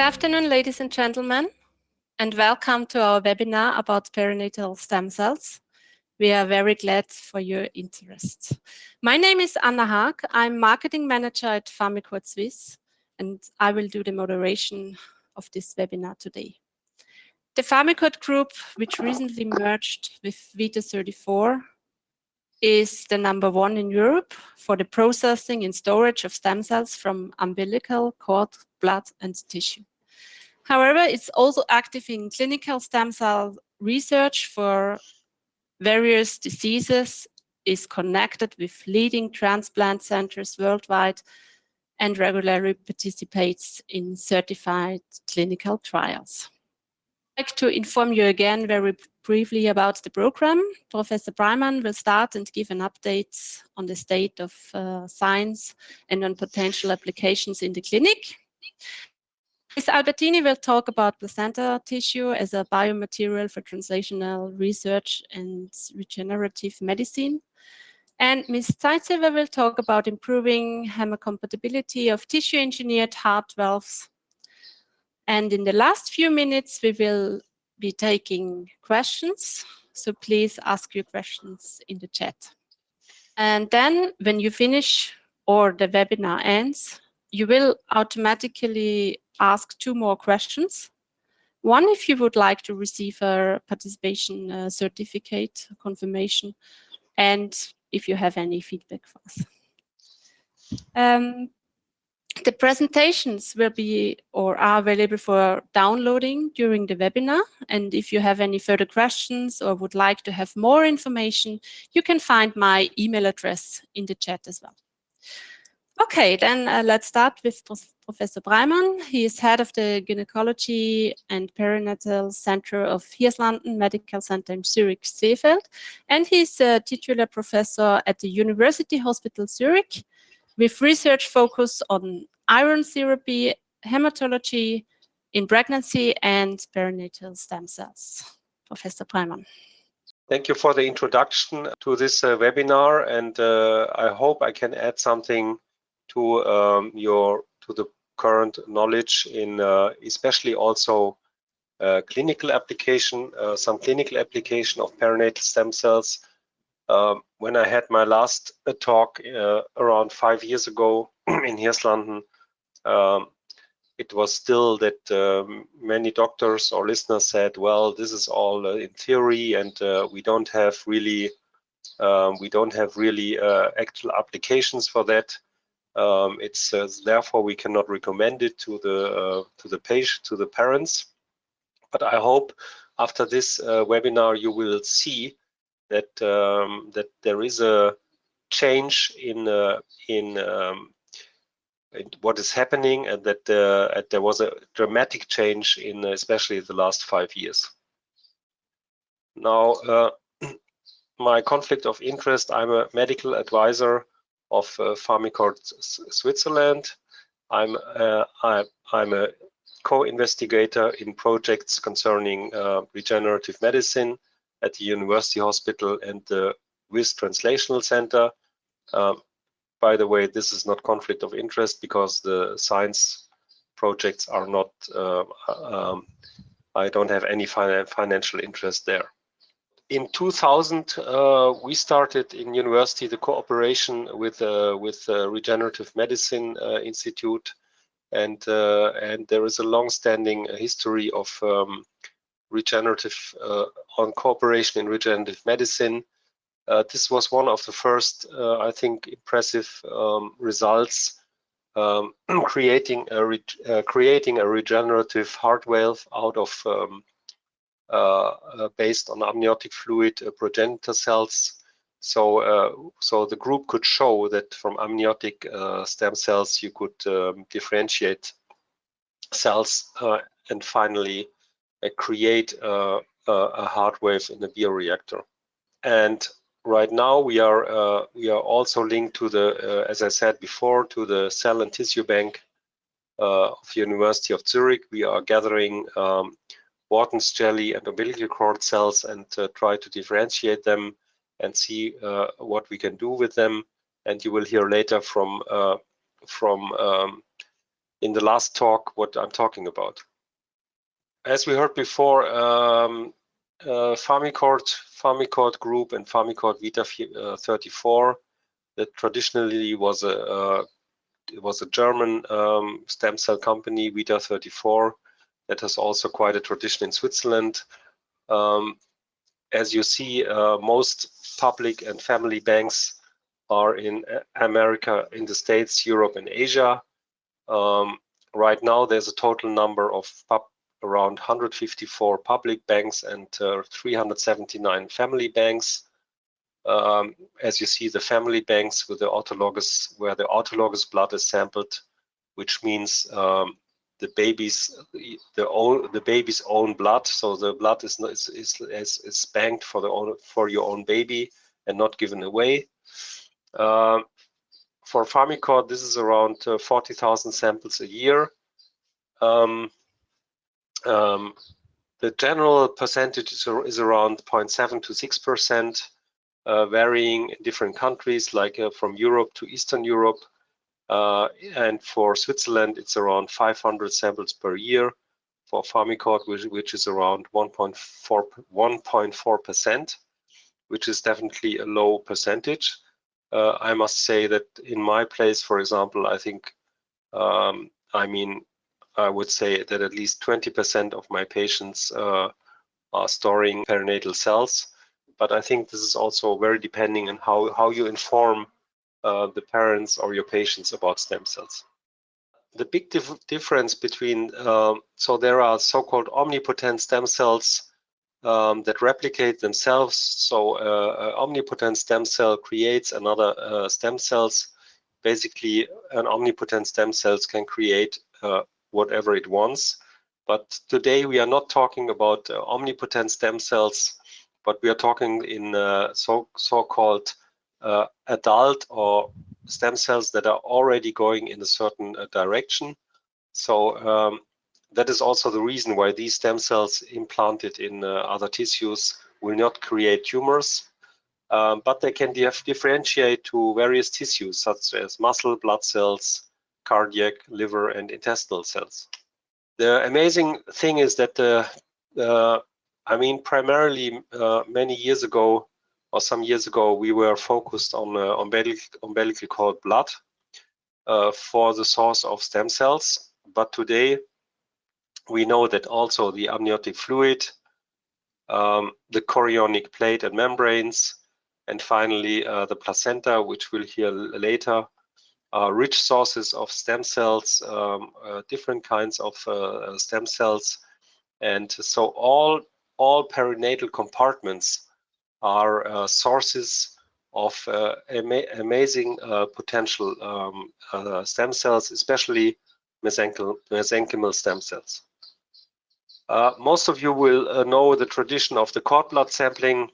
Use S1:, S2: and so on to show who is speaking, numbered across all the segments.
S1: afternoon, ladies and gentlemen, and welcome to our webinar about perinatal stem cells. We are very glad for your interest. My name is Anna Haag. I'm marketing manager at Pharmicort Swiss, and I will do the moderation of this webinar today. The Pharmicort group, which recently merged with Vita34, is the #1 in Europe for the processing and storage of stem cells from umbilical, cord, blood, and tissue. However, it's also active in clinical stem cell research for various diseases, is connected with leading transplant centers worldwide, and regularly participates in certified clinical trials. I'd like to inform you again very briefly about the program. Professor Breymann will start and give an update on the state of science and on potential applications in the clinic. Ms. Albertini will talk about placenta tissue as a biomaterial for translational research and regenerative medicine. And Ms. Zaytseva will talk about improving hemocompatibility of tissue-engineered heart valves. And in the last few minutes, we will be taking questions. So please ask your questions in the chat. And then when you finish or the webinar ends, you will automatically ask 2 more questions. One, if you would like to receive a participation certificate confirmation, and if you have any feedback for us. The presentations will be or are available for downloading during the webinar. And if you have any further questions or would like to have more information, you can find my email address in the chat as well. Okay, then let's start with Professor Breymann. He is head of the Gynecology and Perinatal Center of Hirslanden Medical Center in Zurich, Seefeld, and he's a titular professor at the University Hospital Zurich with research focus on iron therapy, hematology in pregnancy, and perinatal stem cells. Professor Breymann.
S2: Thank you for the introduction to this webinar, and I hope I can add something to the current knowledge in especially also clinical application, some clinical application of perinatal stem cells. When I had my last talk around 5 years ago in Hirslanden, it was still that many doctors or listeners said, well, this is all in theory, and we don't have really actual applications for that. It's therefore we cannot recommend it to the patient, to the parents. But I hope after this webinar you will see that that there is a change in what is happening, and that there was a dramatic change in especially the last 5 years. Now, my conflict of interest: I'm a medical advisor of Pharmicort Switzerland. I'm a co-investigator in projects concerning regenerative medicine at the University Hospital and the WIS Translational Center. By the way, this is not conflict of interest because the science projects are not, I don't have any financial interest there. In 2000, we started in university the cooperation with Regenerative Medicine Institute, and there is a long-standing history of on cooperation in regenerative medicine. This was one of the first, I think, impressive results, creating a regenerative heart valve out of based on amniotic fluid progenitor cells. So the group could show that from amniotic stem cells you could differentiate cells and finally create a heart wave in a bioreactor. And right now we are also linked to the, as I said before, to the cell and tissue bank of the University of Zurich. We are gathering Wharton's jelly and umbilical cord cells and try to differentiate them and see what we can do with them. And you will hear later from in the last talk what I'm talking about. As we heard before, Farmicord group and Farmicord Vita 34, that traditionally was a German stem cell company, Vita 34, that has also quite a tradition in Switzerland. As you see, most public and family banks are in America, in the States, Europe, and Asia. Right now, there's a total number of around 154 public banks and 379 family banks. As you see, the family banks with the autologous, where the autologous blood is sampled, which means the baby's own blood. So the blood is banked for your own baby and not given away. For Farmicord, this is around 40,000 samples a year. The general percentage is around 0.7 to 6%, varying in different countries, like from Europe to Eastern Europe. And for Switzerland, it's around 500 samples per year. For Farmicord, which is around 1.4%, which is definitely a low percentage. I must say that in my place, for example, I think, I would say that at least 20% of my patients are storing perinatal cells. But I think this is also very depending on how you inform the parents or your patients about stem cells. The big difference between, so there are so-called omnipotent stem cells that replicate themselves. So omnipotent stem cell creates another stem cells. Basically, an omnipotent stem cells can create whatever it wants. But today we are not talking about omnipotent stem cells, but we are talking in so-called adult or stem cells that are already going in a certain direction. So that is also the reason why these stem cells implanted in other tissues will not create tumors, but they can differentiate to various tissues such as muscle, blood cells, cardiac, liver, and intestinal cells. The amazing thing is that, primarily many years ago, or some years ago, we were focused on umbilical cord blood for the source of stem cells. But today, we know that also the amniotic fluid, the chorionic plate and membranes, and finally the placenta, which we'll hear later, are rich sources of stem cells, different kinds of stem cells. And so all perinatal compartments are sources of amazing potential stem cells, especially mesenchymal stem cells. Most of you will know the tradition of the cord blood sampling.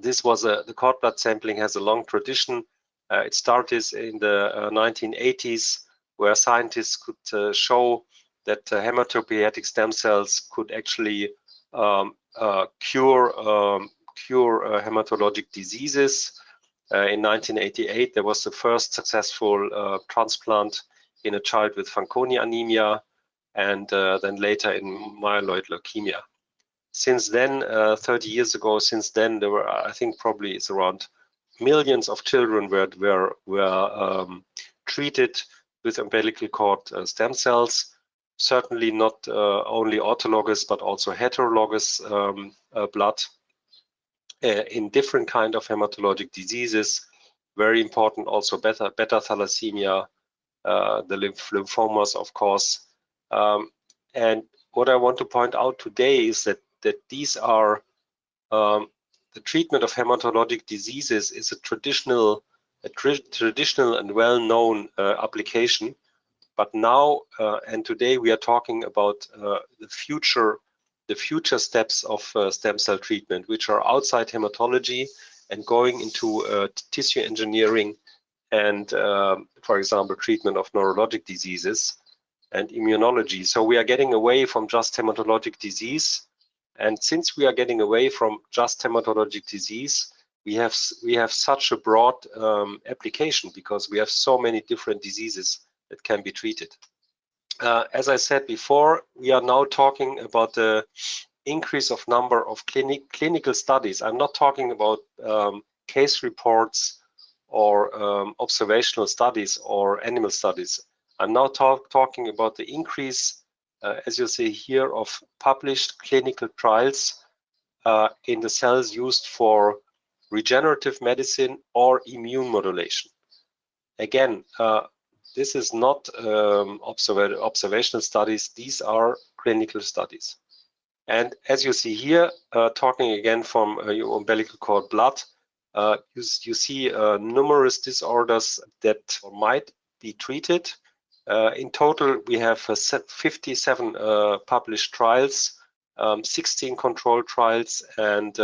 S2: The cord blood sampling has a long tradition. It started in the 1980s, where scientists could show that hematopoietic stem cells could actually cure hematologic diseases. In 1988, there was the first successful transplant in a child with Fanconi anemia, and then later in myeloid leukemia. Since then, 30 years ago, there were, I think, probably it's around millions of children were treated with umbilical cord stem cells. Certainly not only autologous, but also heterologous blood in different kind of hematologic diseases. Very important also beta thalassemia, the lymphomas, of course. And what I want to point out today is that these are the treatment of hematologic diseases is a traditional and well-known application. But now and today we are talking about the future steps of stem cell treatment, which are outside hematology and going into tissue engineering and, for example, treatment of neurologic diseases and immunology. So we are getting away from just hematologic disease. And since we are getting away from just hematologic disease, we have such a broad application because we have so many different diseases that can be treated. As I said before, we are now talking about the increase of number of clinical studies. I'm not talking about case reports or observational studies or animal studies. I'm now talking about the increase, as you see here, of published clinical trials in the cells used for regenerative medicine or immune modulation. Again, this is not observational studies, these are clinical studies. And as you see here, talking again from your umbilical cord blood, you see numerous disorders that might be treated. In total, we have 57 published trials, 16 control trials, and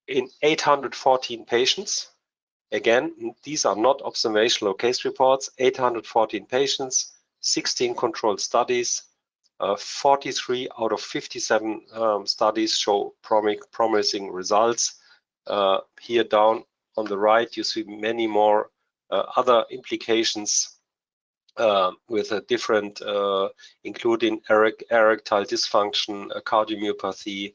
S2: in 814 patients. Again, these are not observational case reports, 814 patients, 16 controlled studies, 43 out of 57 studies show promising results. Here down on the right, you see many more other implications with a different, including erectile dysfunction, cardiomyopathy,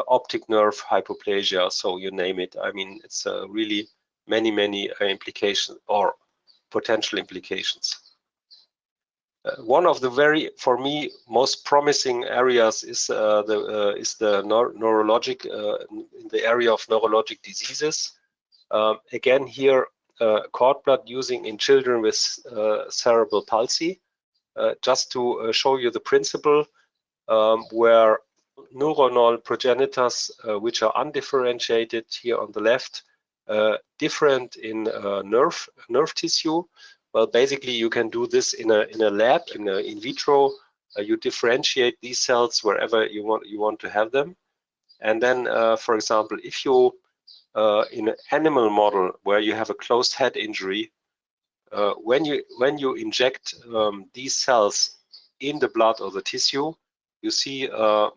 S2: optic nerve hypoplasia, so you name it. I mean, it's really many implications or potential implications. One of the for me, most promising areas is the neurologic, in the area of neurologic diseases. Again, here, cord blood using in children with cerebral palsy, just to show you the principle, where neuronal progenitors, which are undifferentiated here on the left, different in nerve tissue. Well, basically, you can do this in a lab, in vitro. You differentiate these cells wherever you want to have them, and then, for example, if you in an animal model where you have a closed head injury, when you inject these cells in the blood or the tissue, you see, I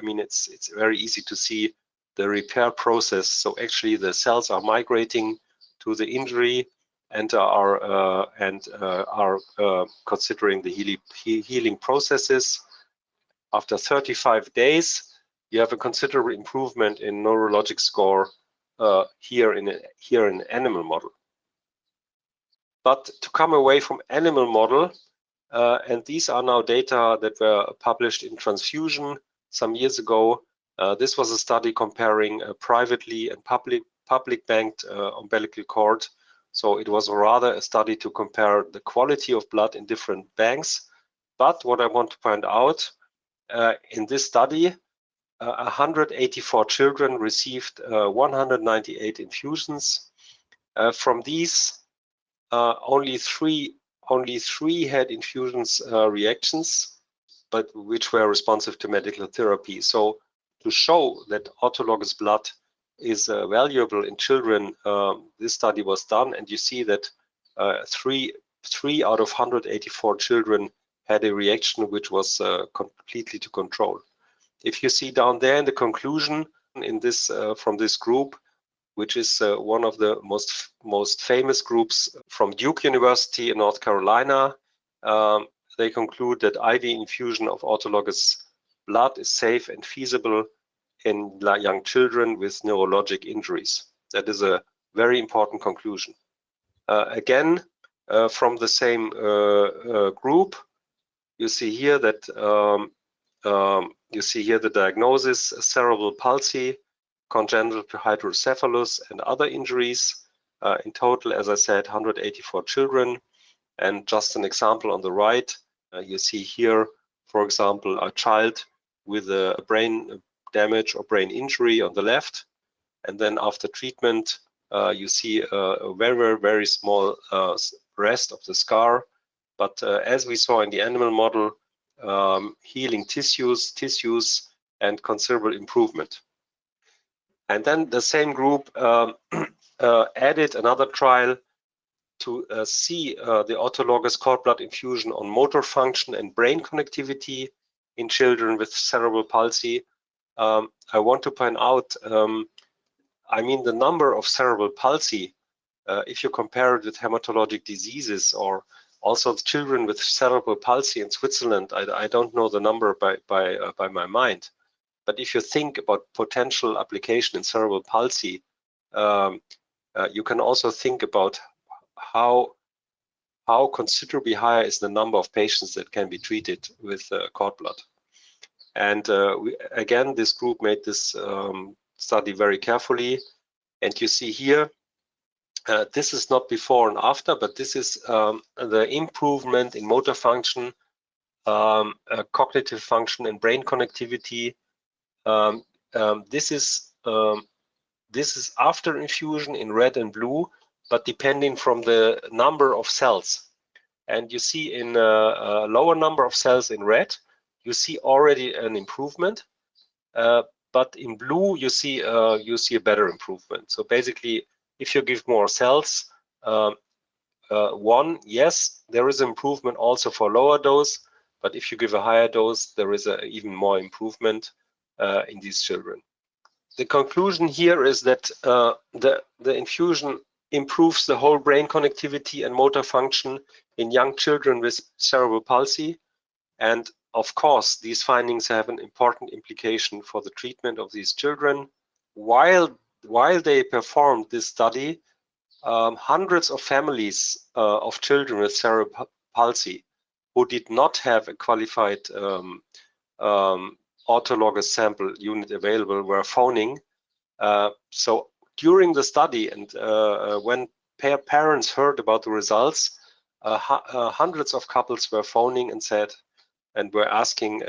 S2: mean, it's very easy to see the repair process. So actually, the cells are migrating to the injury and are considering the healing processes. After 35 days, you have a considerable improvement in neurologic score here in an animal model. But to come away from animal model, and these are now data that were published in Transfusion some years ago. This was a study comparing privately and public banked umbilical cord. So it was rather a study to compare the quality of blood in different banks. But what I want to point out, in this study, 184 children received 198 infusions. From these, only three had infusions reactions, but which were responsive to medical therapy. So to show that autologous blood is valuable in children, this study was done, and you see that three out of 184 children had a reaction which was completely to control. If you see down there in the conclusion in this from this group, which is one of the most famous groups from Duke University in North Carolina, they conclude that IV infusion of autologous blood is safe and feasible in young children with neurologic injuries. That is a very important conclusion. Again, from the same group, you see here that the diagnosis: cerebral palsy, congenital hydrocephalus, and other injuries. In total, as I said, 184 children. And just an example on the right, you see here, for example, a child with a brain damage or brain injury on the left. And then after treatment, you see a very small rest of the scar. But as we saw in the animal model, healing tissues, and considerable improvement. And then the same group added another trial to see the autologous cord blood infusion on motor function and brain connectivity in children with cerebral palsy. I want to point out, I mean, the number of cerebral palsy, if you compare it with hematologic diseases or Also, the children with cerebral palsy in Switzerland, I don't know the number by my mind, but if you think about potential application in cerebral palsy, you can also think about how considerably higher is the number of patients that can be treated with cord blood. And again, this group made this study very carefully. And you see here, this is not before and after, but this is the improvement in motor function, cognitive function, and brain connectivity. This is after infusion in red and blue, but depending from the number of cells. And you see in a lower number of cells in red, you see already an improvement, but in blue you see a better improvement. So basically, if you give more cells, yes, there is improvement also for lower dose, but if you give a higher dose, there is even more improvement in these children. The conclusion here is that the infusion improves the whole brain connectivity and motor function in young children with cerebral palsy. And of course, these findings have an important implication for the treatment of these children. While they performed this study, hundreds of families of children with cerebral palsy who did not have a qualified autologous sample unit available were phoning. So during the study, and when parents heard about the results, hundreds of couples were phoning and said, and were asking,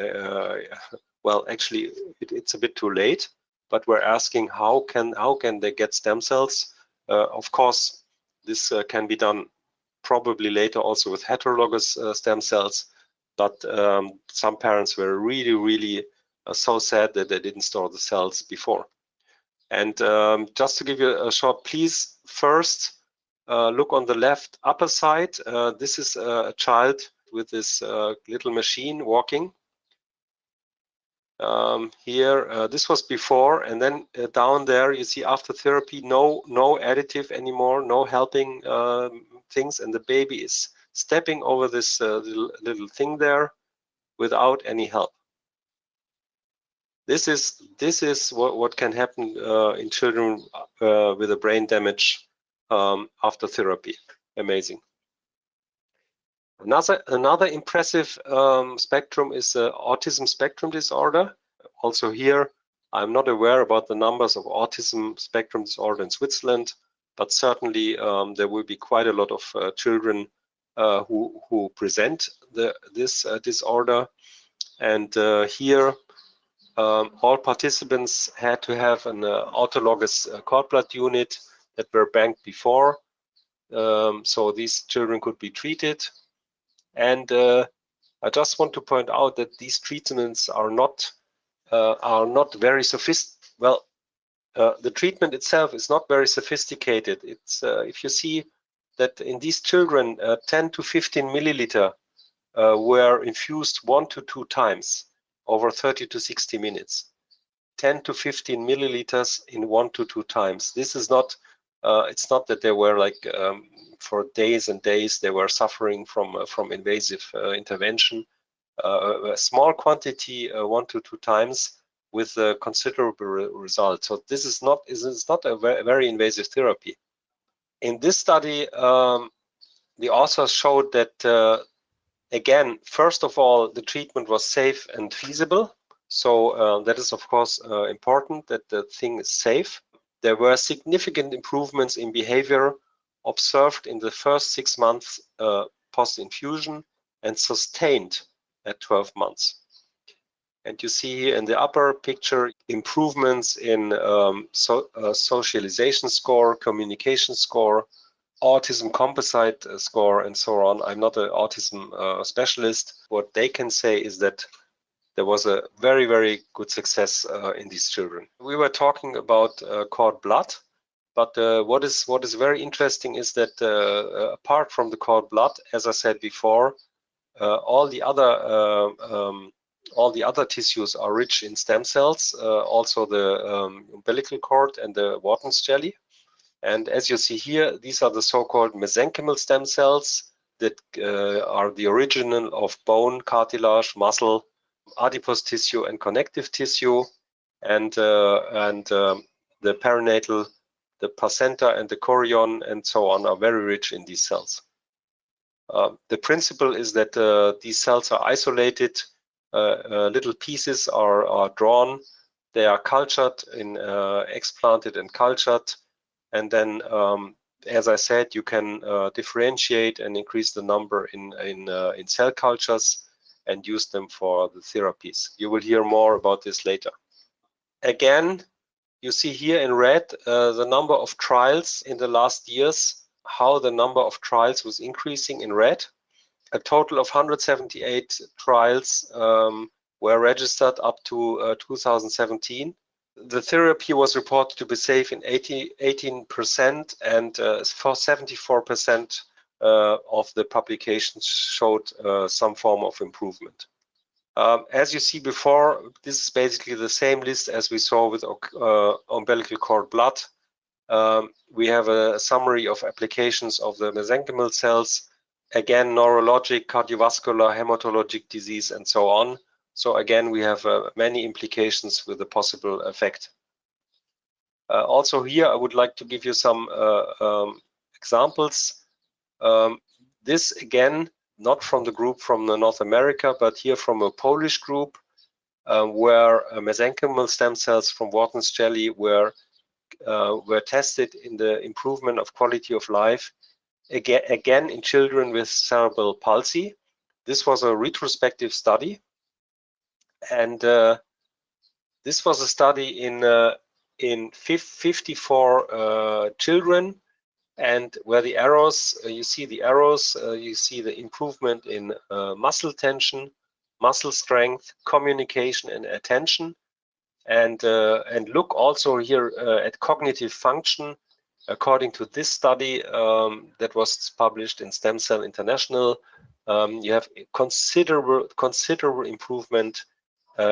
S2: well, actually, it's a bit too late, but we're asking how can they get stem cells? Of course, this can be done probably later also with heterologous stem cells, but some parents were really so sad that they didn't store the cells before. And just to give you a short, please first look on the left upper side. This is a child with this little machine walking. Here, this was before, and then down there you see after therapy, no additive anymore, no helping things, and the baby is stepping over this little thing there without any help. This is what can happen in children with a brain damage after therapy. Amazing. Another impressive spectrum is autism spectrum disorder. Also here, I'm not aware about the numbers of autism spectrum disorder in Switzerland, but certainly there will be quite a lot of children who present this disorder. And here, all participants had to have an autologous cord blood unit that were banked before, so these children could be treated. And I just want to point out that these treatments are not very sophisticated. Well, the treatment itself is not very sophisticated. It's if you see that in these children, 10 to 15 milliliter were infused 1 to 2 times over 30 to 60 minutes. 10 to 15 milliliters in 1 to 2 times. This is not. It's not that they were like for days and days they were suffering from invasive intervention. A small quantity 1 to 2 times with a considerable result. So this is not a very invasive therapy. In this study, the authors showed that again, first of all, the treatment was safe and feasible. So that is of course important that the thing is safe. There were significant improvements in behavior observed in the first 6 months post-infusion and sustained at 12 months. And you see here in the upper picture improvements in socialization score, communication score, autism composite score, and so on. I'm not an autism specialist. What they can say is that there was a very good success in these children. We were talking about cord blood, but what is very interesting is that apart from the cord blood, as I said before, all the other tissues are rich in stem cells, also the umbilical cord and the Wharton's jelly. And as you see here, these are the so-called mesenchymal stem cells. that are the original of bone, cartilage, muscle, adipose tissue, and connective tissue, and the perinatal, the placenta, and the chorion, and so on are very rich in these cells. The principle is that these cells are isolated, little pieces are drawn, they are cultured, explanted and cultured, and then, as I said, you can differentiate and increase the number in cell cultures and use them for the therapies. You will hear more about this later. Again, you see here in red the number of trials in the last years, how the number of trials was increasing in red. A total of 178 trials were registered up to 2017. The therapy was reported to be safe in 18%, and for 74% of the publications showed some form of improvement. As you see before, this is basically the same list as we saw with umbilical cord blood. We have a summary of applications of the mesenchymal cells, again, neurologic, cardiovascular, hematologic disease, and so on. So again, we have many implications with a possible effect. Also here, I would like to give you some examples. This again, not from the group from North America, but here from a Polish group, where mesenchymal stem cells from Wharton's jelly were tested in the improvement of quality of life, again in children with cerebral palsy. This was a retrospective study, and this was a study in 54 children, and where the arrows, you see the arrows, you see the improvement in muscle tension, muscle strength, communication, and attention, and look also here at cognitive function. According to this study that was published in Stem Cell International, you have considerable improvement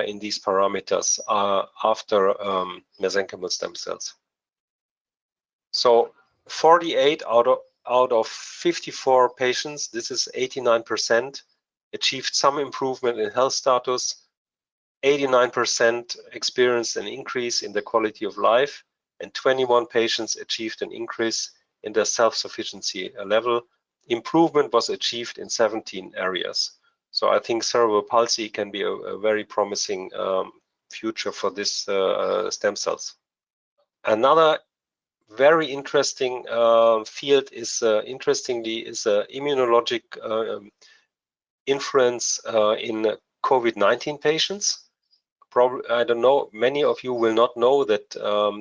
S2: in these parameters after mesenchymal stem cells. So 48 out of 54 patients, this is 89%, achieved some improvement in health status. 89% experienced an increase in the quality of life, and 21 patients achieved an increase in their self-sufficiency level. Improvement was achieved in 17 areas. So I think cerebral palsy can be a very promising future for this stem cells. Another very interesting field is, interestingly, is immunologic influence in COVID-19 patients. Probably, I don't know, many of you will not know that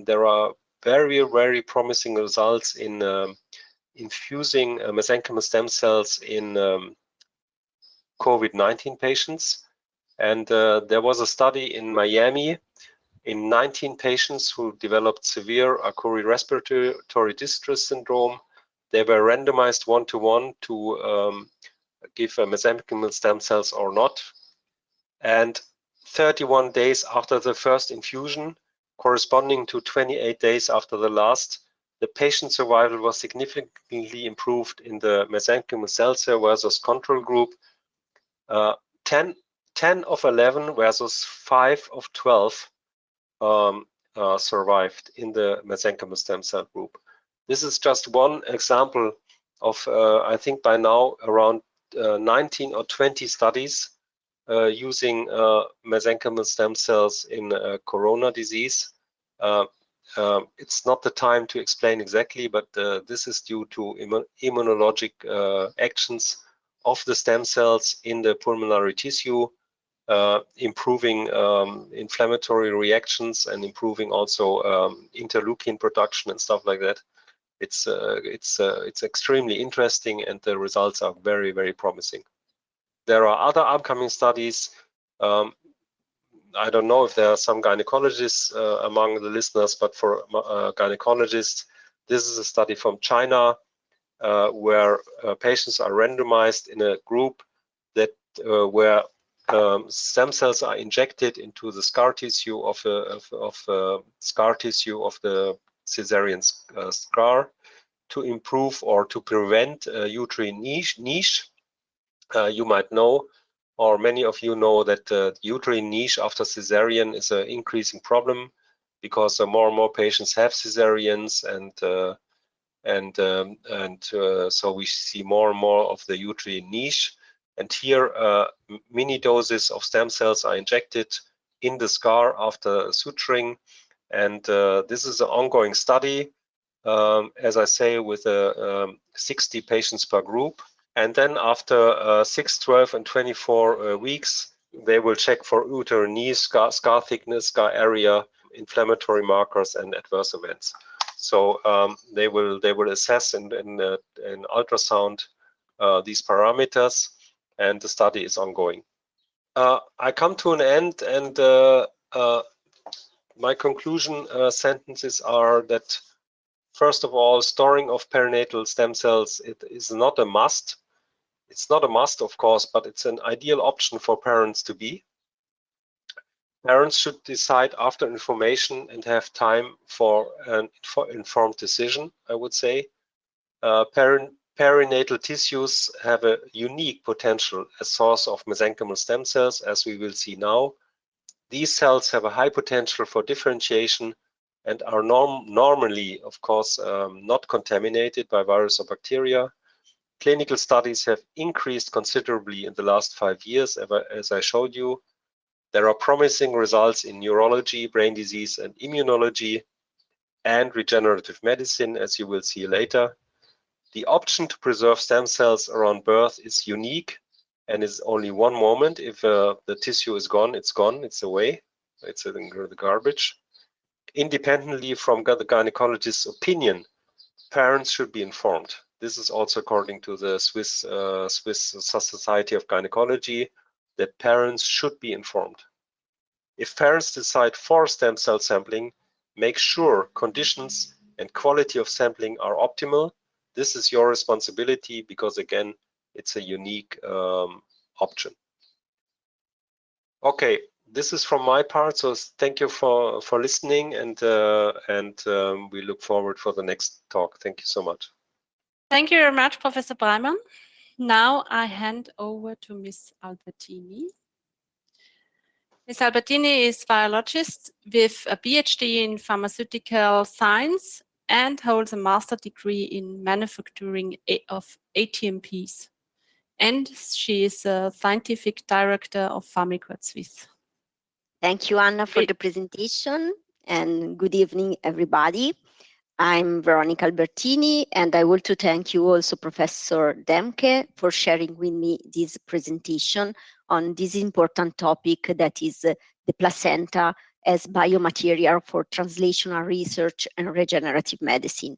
S2: there are very, very promising results in infusing mesenchymal stem cells in COVID-19 patients. And there was a study in Miami in 19 patients who developed severe acute respiratory distress syndrome. They were randomized 1-to-1 to give mesenchymal stem cells or not. And 31 days after the first infusion, corresponding to 28 days after the last, the patient survival was significantly improved in the mesenchymal cell versus control group. 10 of 11 versus 5 of 12 survived in the mesenchymal stem cell group. This is just one example of, I think by now, around 19 or 20 studies using mesenchymal stem cells in corona disease. It's not the time to explain exactly, but this is due to immunologic actions of the stem cells in the pulmonary tissue, improving inflammatory reactions and improving also interleukin production and stuff like that. It's extremely interesting, and the results are very, very promising. There are other upcoming studies. I don't know if there are some gynecologists among the listeners, but for gynecologists, this is a study from China where patients are randomized in a group that where stem cells are injected into the scar tissue of the cesarean scar to improve or to prevent uterine niche. You might know, or many of you know, that the uterine niche after cesarean is an increasing problem because more and more patients have cesareans, and so we see more and more of the uterine niche. And here, mini doses of stem cells are injected in the scar after suturing, and this is an ongoing study, as I say, with 60 patients per group. And then after 6, 12, and 24 weeks, they will check for uterine niche, scar thickness, scar area, inflammatory markers, and adverse events. So they will assess in ultrasound these parameters, and the study is ongoing. I come to an end, and my conclusion sentences are that, first of all, storing of perinatal stem cells, it is not a must. It's not a must, of course, but it's an ideal option for parents to be. Parents should decide after information and have time for an informed decision, I would say. Perinatal tissues have a unique potential as source of mesenchymal stem cells, as we will see now. These cells have a high potential for differentiation and are normally, of course, not contaminated by virus or bacteria. Clinical studies have increased considerably in the last 5 years, as I showed you. There are promising results in neurology, brain disease, and immunology, and regenerative medicine, as you will see later. The option to preserve stem cells around birth is unique and is only one moment. If the tissue is gone, it's gone, it's away, it's in the garbage. Independently from the gynecologist's opinion, parents should be informed. This is also according to the Swiss Society of Gynecology, that parents should be informed. If parents decide for stem cell sampling, make sure conditions and quality of sampling are optimal. This is your responsibility because, again, it's a unique option. Okay, this is from my part, so thank you for listening, and we look forward for the next talk. Thank you so much.
S1: Thank you very much, Professor Breymann. Now I hand over to Ms. Albertini. Ms. Albertini is a biologist with a PhD in pharmaceutical science and holds a master's degree in manufacturing of hTMPs. And she is a scientific director of Pharmicot Suisse.
S3: Thank you, Anna, for the presentation, and good evening, everybody. I'm Veronica Albertini, and I want to thank you also, Professor Demke, for sharing with me this presentation on this important topic that is the placenta as biomaterial for translational research and regenerative medicine.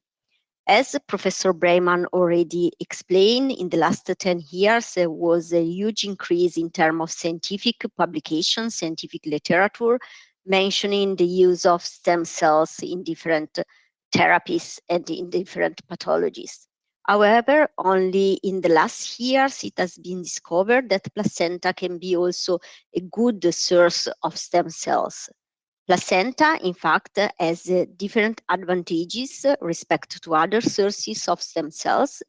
S3: As Professor Breymann already explained, in the last 10 years, there was a huge increase in terms of scientific publications, scientific literature, mentioning the use of stem cells in different therapies and in different pathologies. However, only in the last years, it has been discovered that placenta can be also a good source of stem cells. Placenta, in fact, has different advantages respect to other sources of stem cells.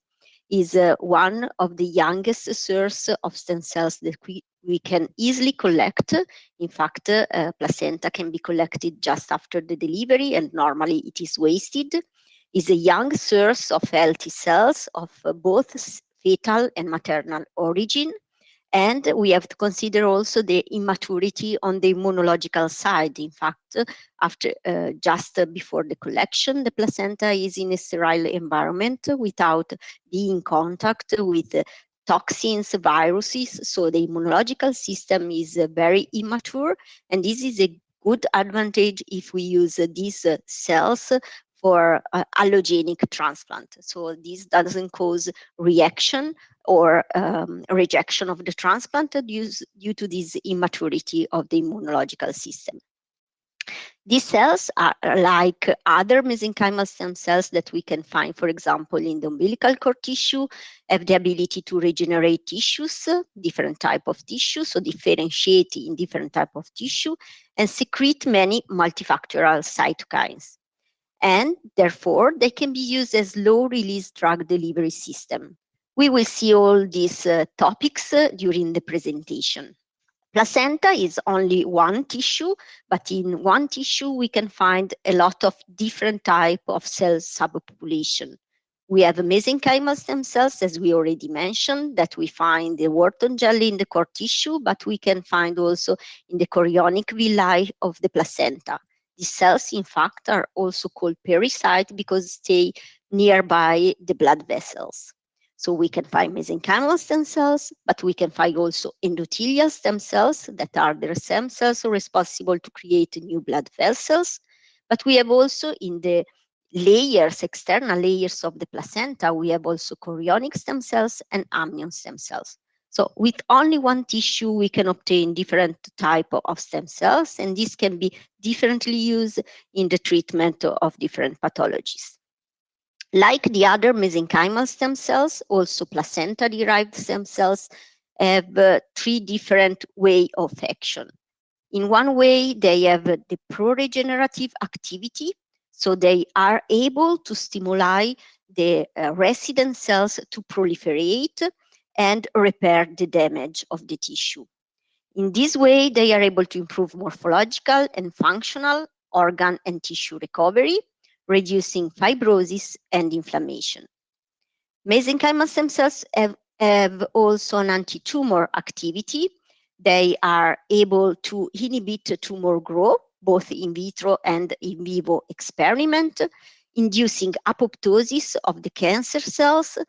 S3: Is one of the youngest source of stem cells that we can easily collect. In fact, placenta can be collected just after the delivery, and normally it is wasted. Is a young source of healthy cells of both fetal and maternal origin. And we have to consider also the immaturity on the immunological side. In fact, after just before the collection, the placenta is in a sterile environment without being in contact with toxins, viruses. So the immunological system is very immature, and this is a good advantage if we use these cells for allogenic transplant. So this doesn't cause reaction or rejection of the transplant due to this immaturity of the immunological system. These cells are like other mesenchymal stem cells that we can find, for example, in the umbilical cord tissue, have the ability to regenerate tissues, different type of tissue, so differentiate in different type of tissue, and secrete many multifactorial cytokines. and therefore they can be used as low-release drug delivery system. We will see all these topics during the presentation. Placenta is only one tissue, but in one tissue we can find a lot of different type of cell subpopulation. We have mesenchymal stem cells, as we already mentioned, that we find the Wharton jelly in the core tissue, but we can find also in the chorionic villi of the placenta. These cells, in fact, are also called pericyte because stay nearby the blood vessels. So we can find mesenchymal stem cells, but we can find also endothelial stem cells that are the stem cells responsible to create new blood vessels. But we have also in the layers, external layers of the placenta, we have also chorionic stem cells and amnion stem cells. So with only one tissue, we can obtain different type of stem cells, and this can be differently used in the treatment of different pathologies. Like the other mesenchymal stem cells, also placenta-derived stem cells have three different ways of action. In one way, they have the pro-regenerative activity, so they are able to stimulate the resident cells to proliferate and repair the damage of the tissue. In this way, they are able to improve morphological and functional organ and tissue recovery, reducing fibrosis and inflammation. Mesenchymal stem cells have also an anti-tumor activity. They are able to inhibit tumor growth, both in vitro and in vivo experiment, inducing apoptosis of the cancer cells,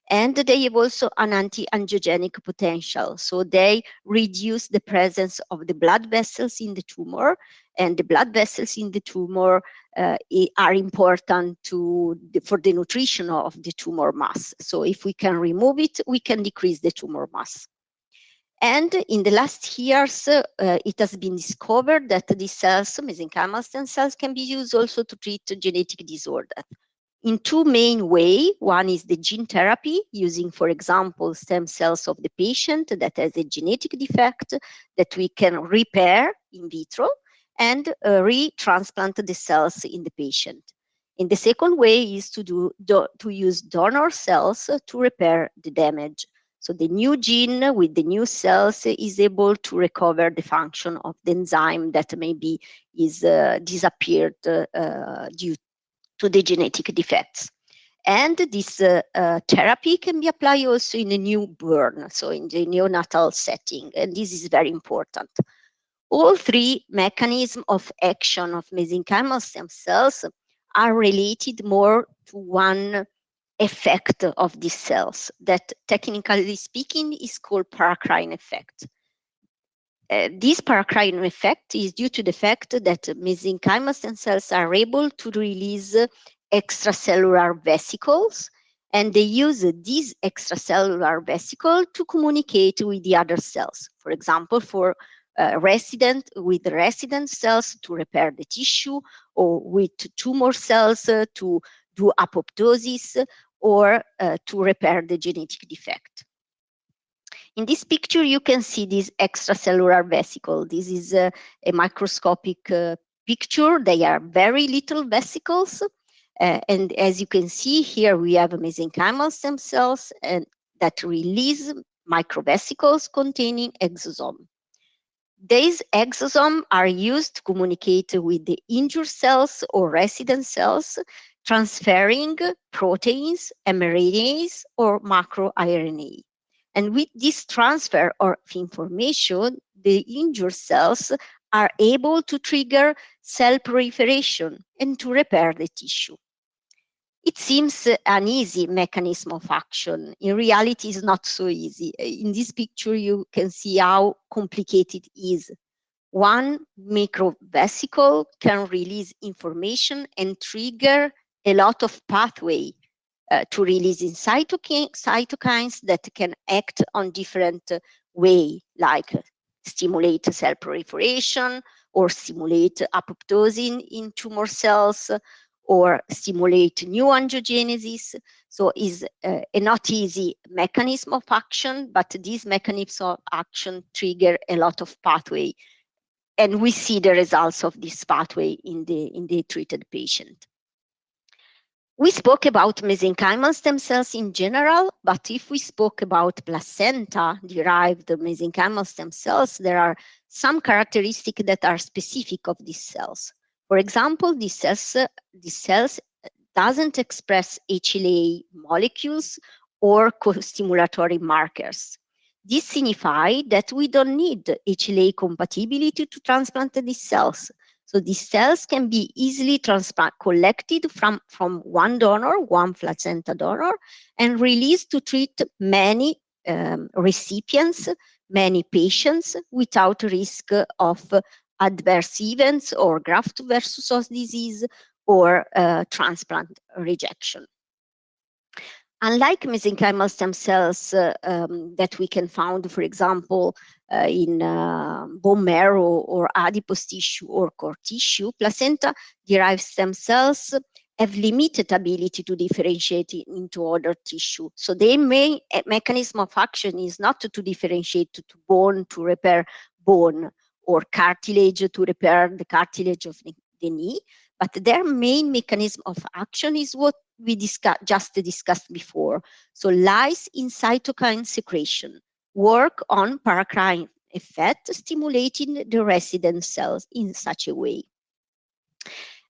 S3: and they have also an anti-angiogenic potential. So they reduce the presence of the blood vessels in the tumor, and the blood vessels in the tumor are important for the nutrition of the tumor mass. So if we can remove it, we can decrease the tumor mass. And in the last years, it has been discovered that these cells, mesenchymal stem cells, can be used also to treat genetic disorders. In two main ways. One is the gene therapy, using, for example, stem cells of the patient that has a genetic defect that we can repair in vitro and retransplant the cells in the patient. And the second way is to use donor cells to repair the damage. So the new gene with the new cells is able to recover the function of the enzyme that maybe is disappeared due to the genetic defects. And this therapy can be applied also in a newborn, so in the neonatal setting, and this is very important. All three mechanisms of action of mesenchymal stem cells are related more to one effect of these cells that, technically speaking, is called paracrine effect. This paracrine effect is due to the fact that mesenchymal stem cells are able to release extracellular vesicles, and they use these extracellular vesicles to communicate with the other cells. For example, for resident cells to repair the tissue, or with tumor cells to do apoptosis, or to repair the genetic defect. In this picture, you can see this extracellular vesicle. This is a microscopic picture. They are very little vesicles. And as you can see here, we have mesenchymal stem cells that release microvesicles containing exosome. These exosomes are used to communicate with the injured cells or resident cells, transferring proteins, mRNAs, or macroRNA. And with this transfer of information, the injured cells are able to trigger cell proliferation and to repair the tissue. It seems an easy mechanism of action. In reality, it's not so easy. In this picture, you can see how complicated it is. One microvesicle can release information and trigger a lot of pathway to releasing cytokines that can act on different way, like stimulate cell proliferation or stimulate apoptosis in tumor cells, or stimulate new angiogenesis. So is a not easy mechanism of action, but these mechanisms of action trigger a lot of pathway. And we see the results of this pathway in the treated patient. We spoke about mesenchymal stem cells in general, but if we spoke about placenta-derived mesenchymal stem cells, there are some characteristics that are specific of these cells. For example, these cells doesn't express HLA molecules or co-stimulatory markers. This signifies that we don't need HLA compatibility to transplant these cells. So these cells can be easily collected from one donor, one placenta donor, and released to treat many recipients, many patients without risk of adverse events or graft versus host disease or transplant rejection. Unlike mesenchymal stem cells that we can find, for example, in bone marrow or adipose tissue or core tissue, placenta-derived stem cells have limited ability to differentiate into other tissue. So their main mechanism of action is not to differentiate to bone to repair bone or cartilage to repair the cartilage of the knee, but their main mechanism of action is what we just discussed before. So lies in cytokine secretion, work on paracrine effect, stimulating the resident cells in such a way.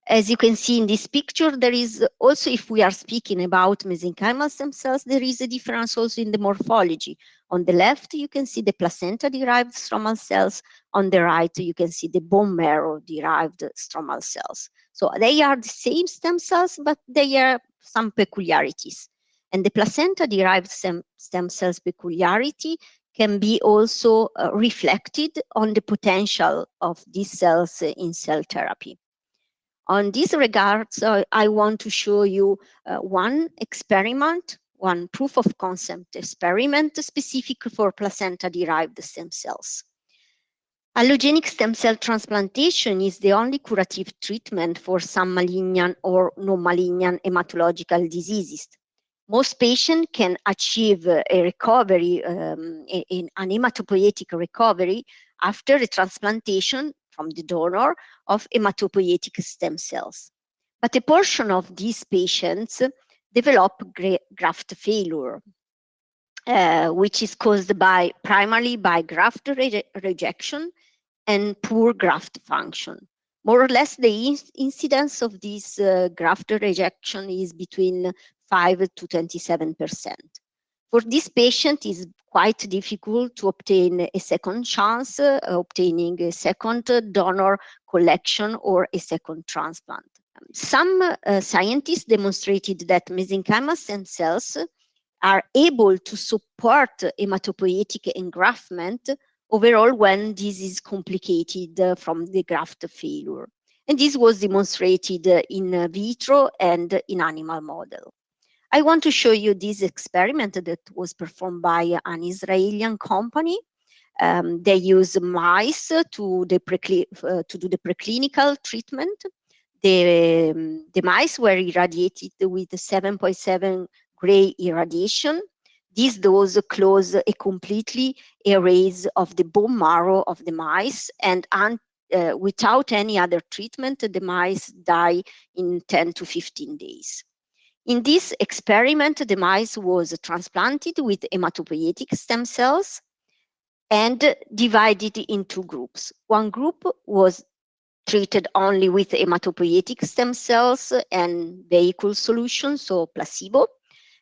S3: As you can see in this picture, there is also, if we are speaking about mesenchymal stem cells, there is a difference also in the morphology. On the left, you can see the placenta-derived stromal cells. On the right, you can see the bone marrow-derived stromal cells. So they are the same stem cells, but they have some peculiarities. And the placenta-derived stem cells peculiarity can be also reflected on the potential of these cells in cell therapy. On this regards, I want to show you one experiment, one proof of concept experiment specific for placenta-derived stem cells. Allogenic stem cell transplantation is the only curative treatment for some malignant or non-malignant hematological diseases. Most patients can achieve a recovery, an hematopoietic recovery after a transplantation from the donor of hematopoietic stem cells. But a portion of these patients develop graft failure, which is caused primarily by graft rejection and poor graft function. More or less, the incidence of this graft rejection is between 5 to 27%. For this patient, it is quite difficult to obtain a second chance, obtaining a second donor collection or a second transplant. Some scientists demonstrated that mesenchymal stem cells are able to support hematopoietic engraftment overall when this is complicated from the graft failure. And this was demonstrated in vitro and in animal model. I want to show you this experiment that was performed by an Israeli company. They use mice to do the preclinical treatment. The mice were irradiated with 7.7 gray irradiation. This dose closed a completely erase of the bone marrow of the mice, and without any other treatment, the mice die in 10 to 15 days. In this experiment, the mice was transplanted with hematopoietic stem cells and divided into groups. One group was treated only with hematopoietic stem cells and vehicle solution, so placebo.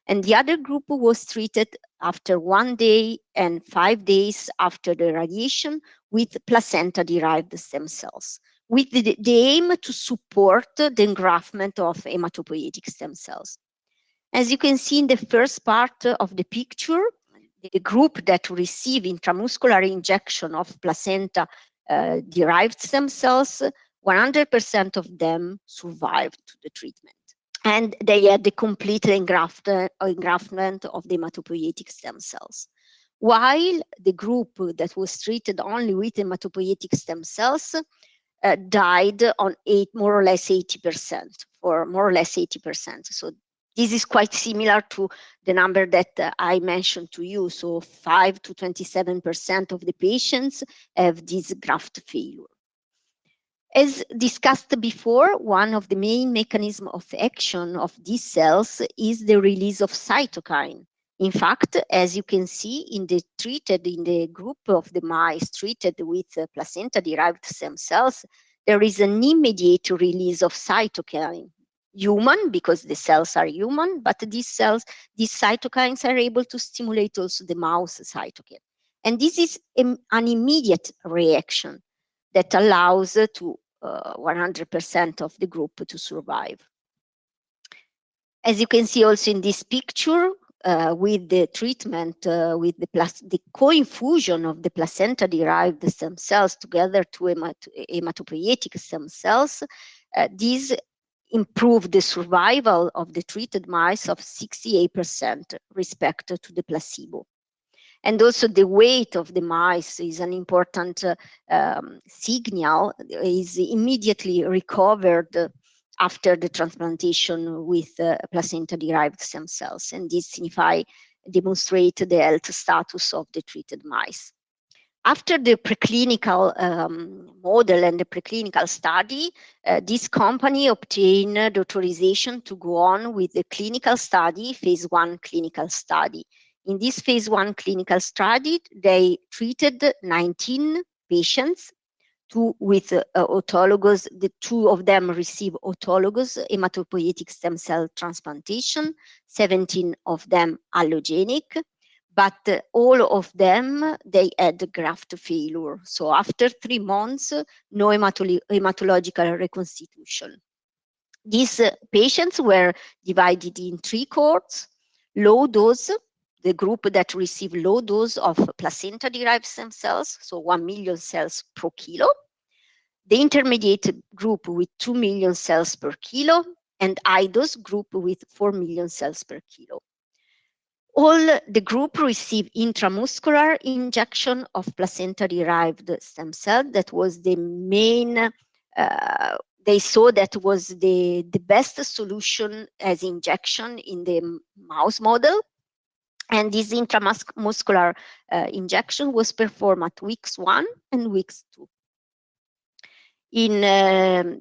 S3: And the other group was treated after 1 day and 5 days after the radiation with placenta-derived stem cells, with the aim to support the engraftment of hematopoietic stem cells. As you can see in the first part of the picture, the group that received intramuscular injection of placenta-derived stem cells, 100% of them survived the treatment. And they had the complete engraftment of the hematopoietic stem cells. While the group that was treated only with hematopoietic stem cells died on more or less 80%, for more or less 80%. So this is quite similar to the number that I mentioned to you. So 5 to 27% of the patients have this graft failure. As discussed before, one of the main mechanisms of action of these cells is the release of cytokine. In fact, as you can see in the group of the mice treated with placenta-derived stem cells, there is an immediate release of cytokine. Human, because the cells are human, but these cytokines are able to stimulate also the mouse cytokine. And this is an immediate reaction that allows to 100% of the group to survive. As you can see also in this picture, with the treatment, with the co-infusion of the placenta-derived stem cells together to hematopoietic stem cells, these improved the survival of the treated mice of 68% respect to the placebo. And also the weight of the mice is an important signal, is immediately recovered after the transplantation with placenta-derived stem cells. And this demonstrate the health status of the treated mice. After the preclinical model and the preclinical study, this company obtained the authorization to go on with the clinical study, phase 1 clinical study. In this phase 1 clinical study, they treated 19 patients, with autologous. The 2 of them received autologous hematopoietic stem cell transplantation, 17 of them allogenic, but all of them, they had graft failure. So after 3 months, no hematological reconstitution. These patients were divided in 3 cohorts: low dose, the group that received low dose of placenta-derived stem cells, so 1 million cells per kilo, the intermediate group with 2 million cells per kilo, and high dose group with 4 million cells per kilo. All the group received intramuscular injection of placenta-derived stem cell. That was the main, they saw that was the best solution as injection in the mouse model. And this intramuscular injection was performed at weeks 1 and weeks 2.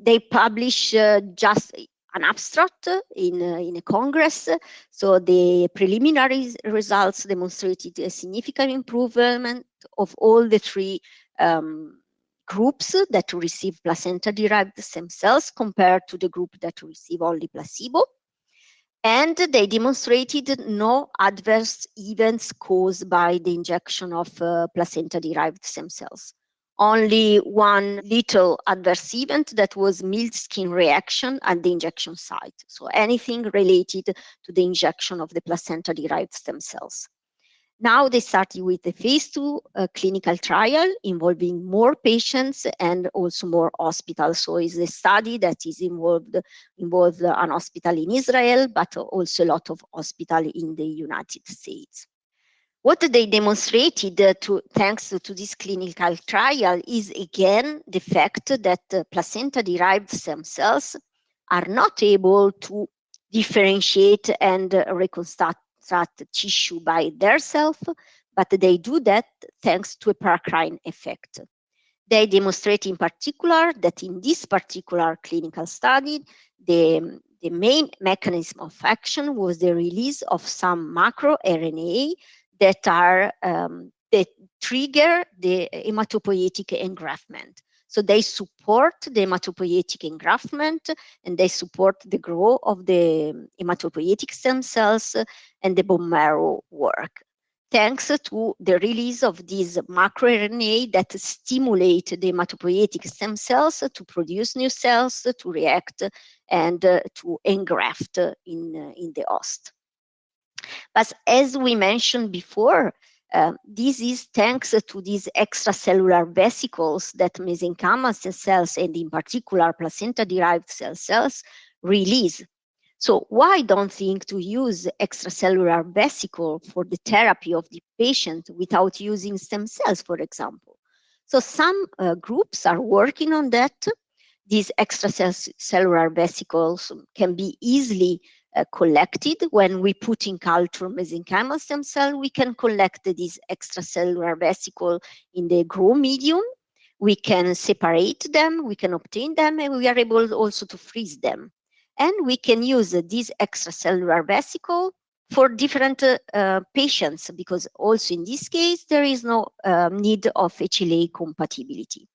S3: They publish just an abstract in a congress. So the preliminary results demonstrated a significant improvement of all the 3 groups that receive placenta-derived stem cells compared to the group that receive only placebo. And they demonstrated no adverse events caused by the injection of placenta-derived stem cells. Only one little adverse event, that was mild skin reaction at the injection site. So anything related to the injection of the placenta-derived stem cells. Now they started with the phase 2 clinical trial involving more patients and also more hospitals. So it's a study that is involved an hospital in Israel, but also a lot of hospitals in the United States. What they demonstrated thanks to this clinical trial is again the fact that placenta-derived stem cells are not able to differentiate and reconstruct tissue by themselves, but they do that thanks to a paracrine effect. They demonstrate in particular that in this particular clinical study, the main mechanism of action was the release of some macro RNA that trigger the hematopoietic engraftment. So they support the hematopoietic engraftment and they support the growth of the hematopoietic stem cells and the bone marrow work, thanks to the release of these macroRNA that stimulate the hematopoietic stem cells to produce new cells, to react and to engraft in the host. But as we mentioned before, this is thanks to these extracellular vesicles that mesenchymal stem cells and in particular placenta-derived cells release. So why don't think to use extracellular vesicle for the therapy of the patient without using stem cells, for example? So some groups are working on that. These extracellular vesicles can be easily collected. When we put in culture mesenchymal stem cell, we can collect these extracellular vesicle in the grow medium. We can separate them, we can obtain them, and we are able also to freeze them. And we can use this extracellular vesicle for different patients, because also in this case, there is no need of HLA compatibility.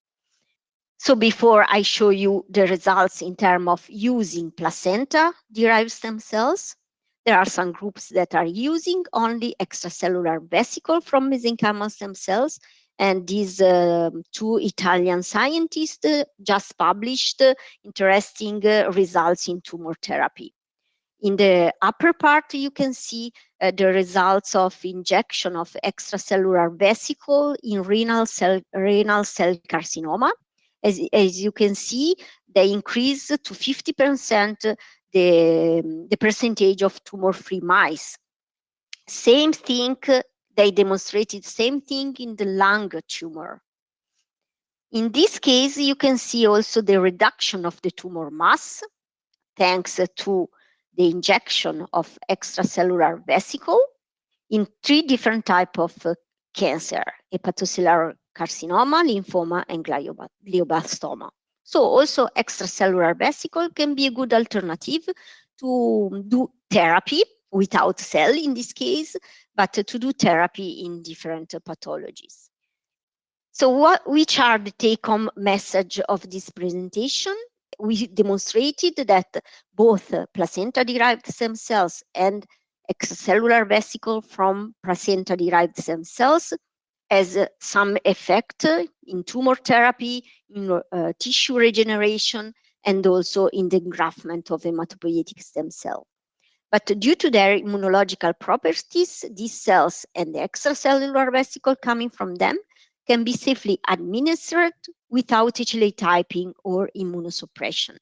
S3: So before I show you the results in terms of using placenta-derived stem cells, there are some groups that are using only extracellular vesicle from mesenchymal stem cells. And these two Italian scientists just published interesting results in tumor therapy. In the upper part, you can see the results of injection of extracellular vesicle in renal cell carcinoma. As you can see, they increase to 50% the percentage of tumor-free mice. Same thing, they demonstrated same thing in the lung tumor. In this case, you can see also the reduction of the tumor mass thanks to the injection of extracellular vesicle in 3 different types of cancer: hepatocellular carcinoma, lymphoma, and glioblastoma. So also extracellular vesicle can be a good alternative to do therapy without cell in this case, but to do therapy in different pathologies. So which are the take-home message of this presentation? We demonstrated that both placenta-derived stem cells and extracellular vesicle from placenta-derived stem cells has some effect in tumor therapy, in tissue regeneration, and also in the engraftment of hematopoietic stem cell. But due to their immunological properties, these cells and the extracellular vesicle coming from them can be safely administered without HLA typing or immunosuppression.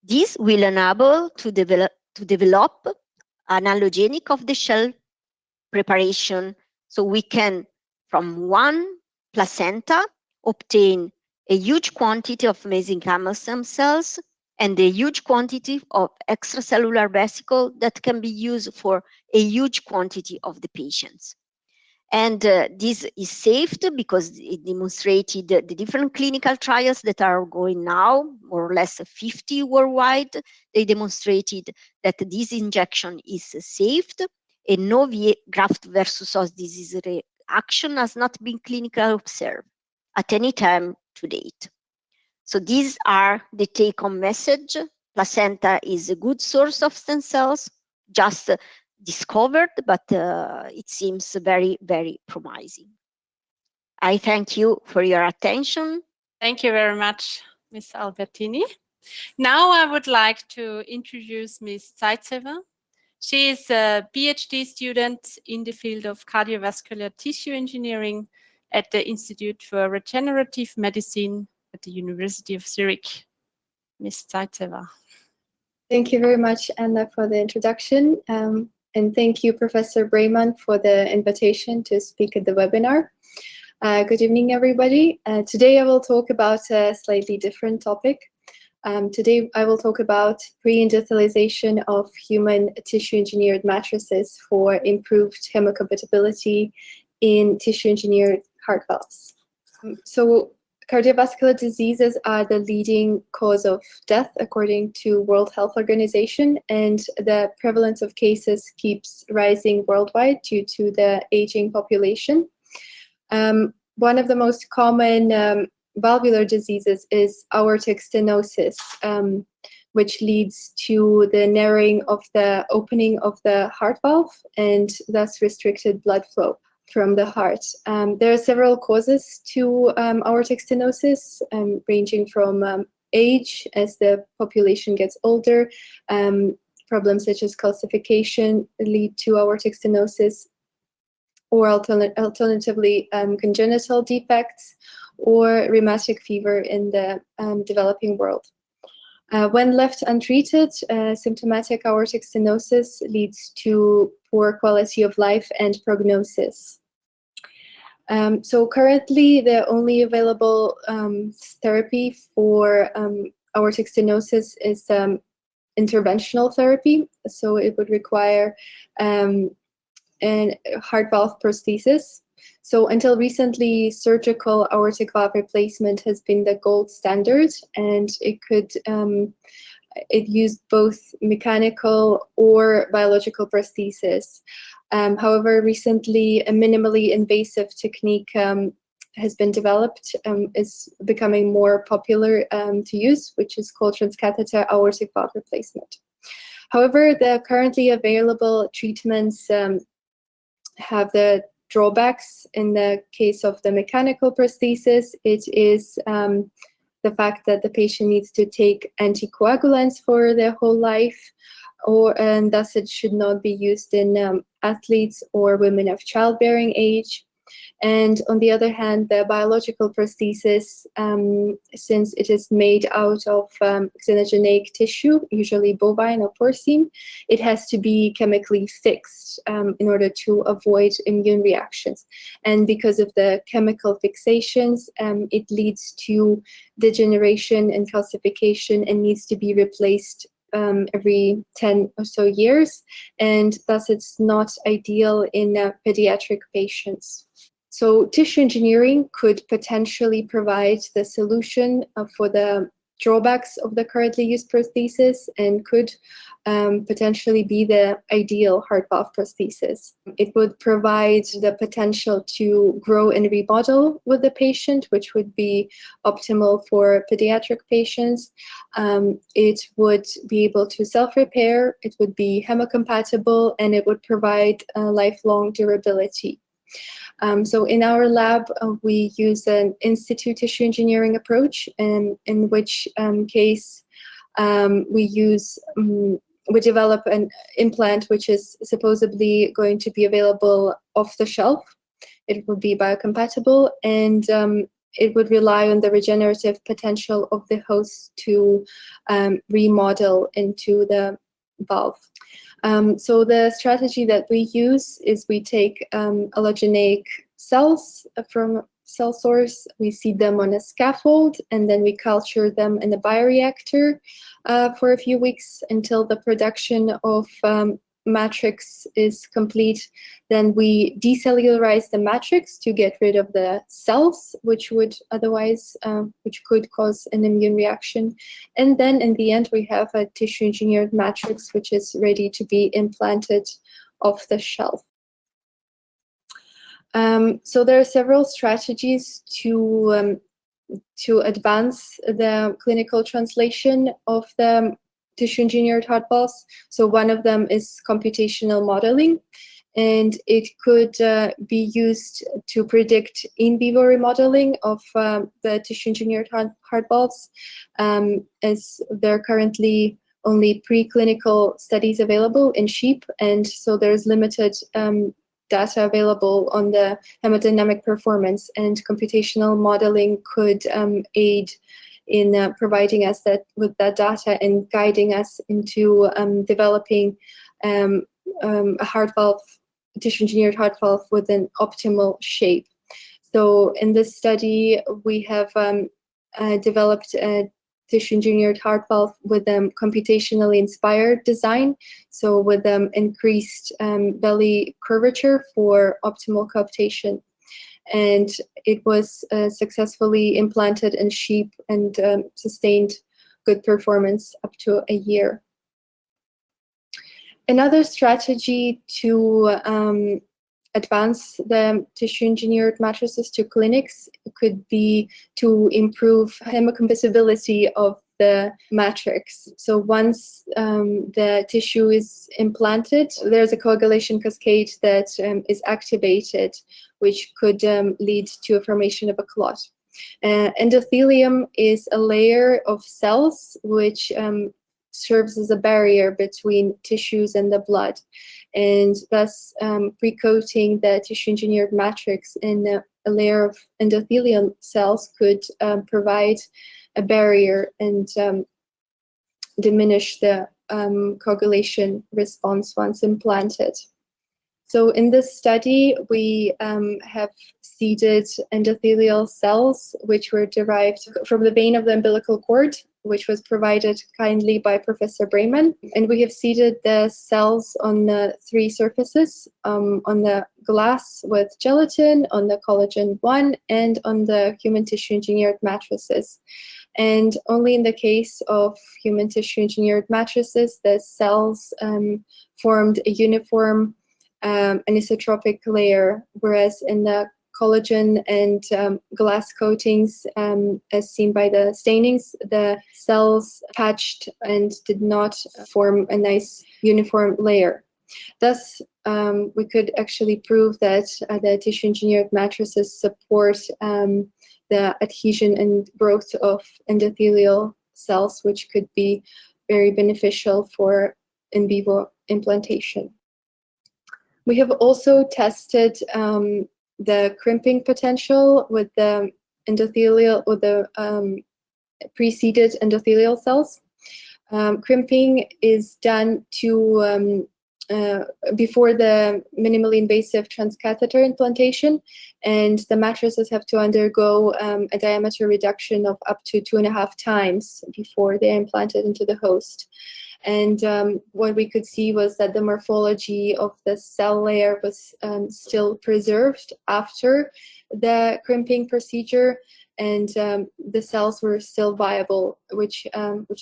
S3: This will enable to develop an allogenic off-the-shelf preparation, so we can, from one placenta, obtain a huge quantity of mesenchymal stem cells and a huge quantity of extracellular vesicle that can be used for a huge quantity of the patients. And this is saved because it demonstrated the different clinical trials that are going now, more or less 50 worldwide. They demonstrated that this injection is saved, and no graft versus host disease reaction has not been clinically observed at any time to date. So these are the take-home message. Placenta is a good source of stem cells, just discovered, but it seems very, very promising. I thank you for your attention.
S1: Thank you very much, Ms. Albertini. Now I would like to introduce Ms. Zaytseva. She is a PhD student in the field of cardiovascular tissue engineering at the Institute for Regenerative Medicine at the University of Zurich. Ms. Zaytseva.
S4: Thank you very much, Anna, for the introduction. And thank you, Professor Breymann, for the invitation to speak at the webinar. Good evening, everybody. Today I will talk about a slightly different topic. Today I will talk about pre-endothelialization of human tissue-engineered matrices for improved hemocompatibility in tissue-engineered heart valves. So cardiovascular diseases are the leading cause of death according to World Health Organization, and the prevalence of cases keeps rising worldwide due to the aging population. One of the most common valvular diseases is aortic stenosis, which leads to the narrowing of the opening of the heart valve and thus restricted blood flow from the heart. There are several causes to aortic stenosis, ranging from age as the population gets older. Problems such as calcification lead to aortic stenosis, or alternatively congenital defects or rheumatic fever in the developing world. When left untreated, symptomatic aortic stenosis leads to poor quality of life and prognosis. So currently, the only available therapy for aortic stenosis is interventional therapy. So it would require a heart valve prosthesis. So until recently, surgical aortic valve replacement has been the gold standard, and it used both mechanical or biological prosthesis. However, recently a minimally invasive technique has been developed, is becoming more popular to use, which is called transcatheter aortic valve replacement. However, the currently available treatments have the drawbacks. In the case of the mechanical prosthesis, it is the fact that the patient needs to take anticoagulants for their whole life, and thus it should not be used in athletes or women of childbearing age. And on the other hand, the biological prosthesis, since it is made out of xenogeneic tissue, usually bovine or porcine, it has to be chemically fixed in order to avoid immune reactions. And because of the chemical fixations, it leads to degeneration and calcification and needs to be replaced every 10 or so years. And thus it's not ideal in pediatric patients. So tissue engineering could potentially provide the solution for the drawbacks of the currently used prosthesis and could potentially be the ideal heart valve prosthesis. It would provide the potential to grow and remodel with the patient, which would be optimal for pediatric patients. It would be able to self-repair, it would be hemocompatible, and it would provide lifelong durability. So in our lab, we use an in-situ tissue engineering approach, in which case we develop an implant which is supposedly going to be available off the shelf. It will be biocompatible, and it would rely on the regenerative potential of the host to remodel into the valve. So the strategy that we use is we take allogeneic cells from cell source, we seed them on a scaffold, and then we culture them in a bioreactor for a few weeks until the production of matrix is complete. Then we decellularize the matrix to get rid of the cells, which would otherwise, which could cause an immune reaction. And then in the end, we have a tissue engineered matrix, which is ready to be implanted off the shelf. So there are several strategies to advance the clinical translation of the tissue engineered heart valves. So one of them is computational modeling, and it could be used to predict in vivo remodeling of the tissue engineered heart valves, as there are currently only preclinical studies available in sheep, and so there's limited data available on the hemodynamic performance, and computational modeling could aid in providing us with that data and guiding us into developing a heart valve, tissue engineered heart valve with an optimal shape. So in this study, we have developed a tissue engineered heart valve with computationally inspired design, so with increased belly curvature for optimal coaptation. And it was successfully implanted in sheep and sustained good performance up to a year. Another strategy to advance the tissue engineered matrices to clinics could be to improve hemocompatibility of the matrix. So once the tissue is implanted, there's a coagulation cascade that is activated, which could lead to a formation of a clot. Endothelium is a layer of cells which serves as a barrier between tissues and the blood, and thus pre-coating the tissue engineered matrix in a layer of endothelial cells could provide a barrier and diminish the coagulation response once implanted. So in this study, we have seeded endothelial cells which were derived from the vein of the umbilical cord, which was provided kindly by Professor Breymann. And we have seeded the cells on the 3 surfaces, on the glass with gelatin, on the collagen 1, and on the human tissue engineered matrices. And only in the case of human tissue engineered matrices, the cells formed a uniform anisotropic layer, whereas in the collagen and glass coatings, as seen by the stainings, the cells patched and did not form a nice uniform layer. Thus, we could actually prove that the tissue engineered matrices support the adhesion and growth of endothelial cells, which could be very beneficial for in vivo implantation. We have also tested the crimping potential with the endothelial, with the pre-seeded endothelial cells. Crimping is done to before the minimally invasive transcatheter implantation, and the matrices have to undergo a diameter reduction of up to 2.5 times before they're implanted into the host. And what we could see was that the morphology of the cell layer was still preserved after the crimping procedure, and the cells were still viable, which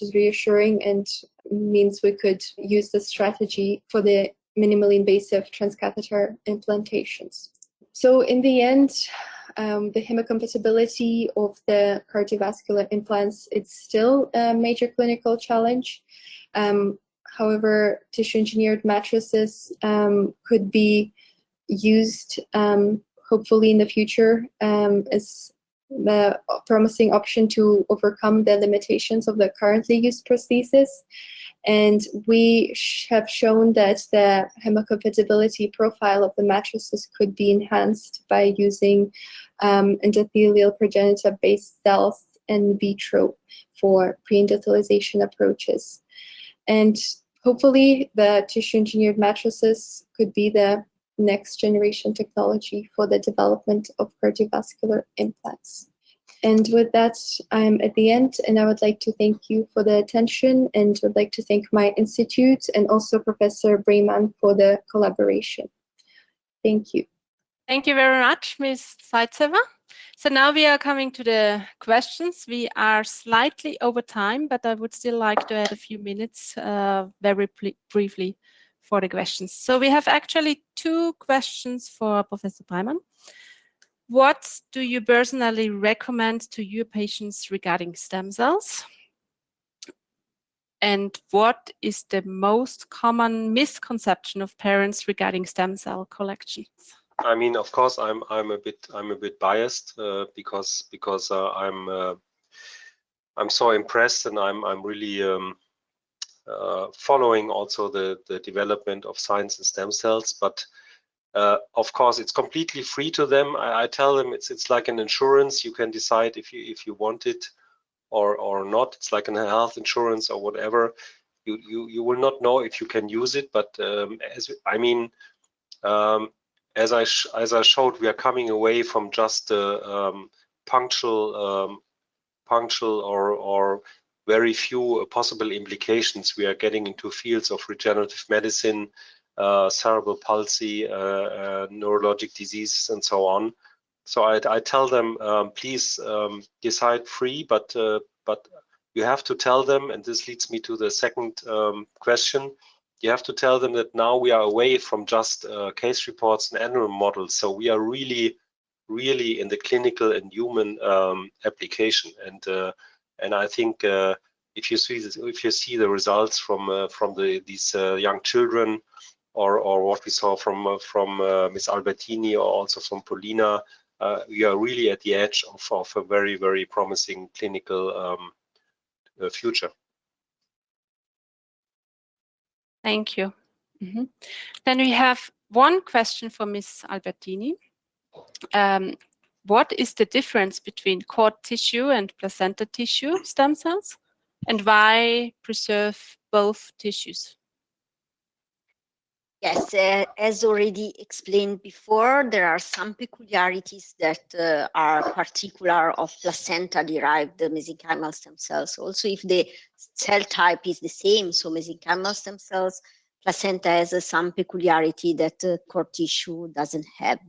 S4: is reassuring and means we could use the strategy for the minimally invasive transcatheter implantations. So in the end, the hemocompatibility of the cardiovascular implants, it's still a major clinical challenge. However, tissue engineered matrices could be used hopefully in the future as the promising option to overcome the limitations of the currently used prosthesis. And we have shown that the hemocompatibility profile of the matrices could be enhanced by using endothelial progenitor-based cells in vitro for pre-endothelialization approaches. And hopefully the tissue engineered matrices could be the next generation technology for the development of cardiovascular implants. And with that, I'm at the end, and I would like to thank you for the attention, and would like to thank my institute and also Professor Breymann for the collaboration. Thank you.
S1: Thank you very much, Ms. Zaytseva. So now we are coming to the questions. We are slightly over time, but I would still like to add a few minutes very briefly for the questions. So we have actually 2 questions for Professor Breymann. What do you personally recommend to your patients regarding stem cells? And what is the most common misconception of parents regarding stem cell collections?
S2: I mean, of course, I'm a bit biased because I'm so impressed, and I'm really following also the development of science in stem cells. But of course, it's completely free to them. I tell them it's like an insurance. You can decide if you want it or not. It's like a health insurance or whatever. You will not know if you can use it. But as I showed, we are coming away from just punctual or very few possible implications. We are getting into fields of regenerative medicine, cerebral palsy, neurologic diseases, and so on. So I tell them, please decide free, but you have to tell them, and this leads me to the second question. You have to tell them that now we are away from just case reports and animal models. So we are really in the clinical and human application. And I think if you see the results from these young children, or what we saw from Ms. Albertini, or also from Polina, we are really at the edge of a very, very promising clinical future.
S1: Thank you. Then we have one question for Ms. Albertini. What is the difference between cord tissue and placenta tissue stem cells, and why preserve both tissues?
S3: Yes, as already explained before, there are some peculiarities that are particular of placenta-derived mesenchymal stem cells. Also, if the cell type is the same, so mesenchymal stem cells, placenta has some peculiarity that cord tissue doesn't have.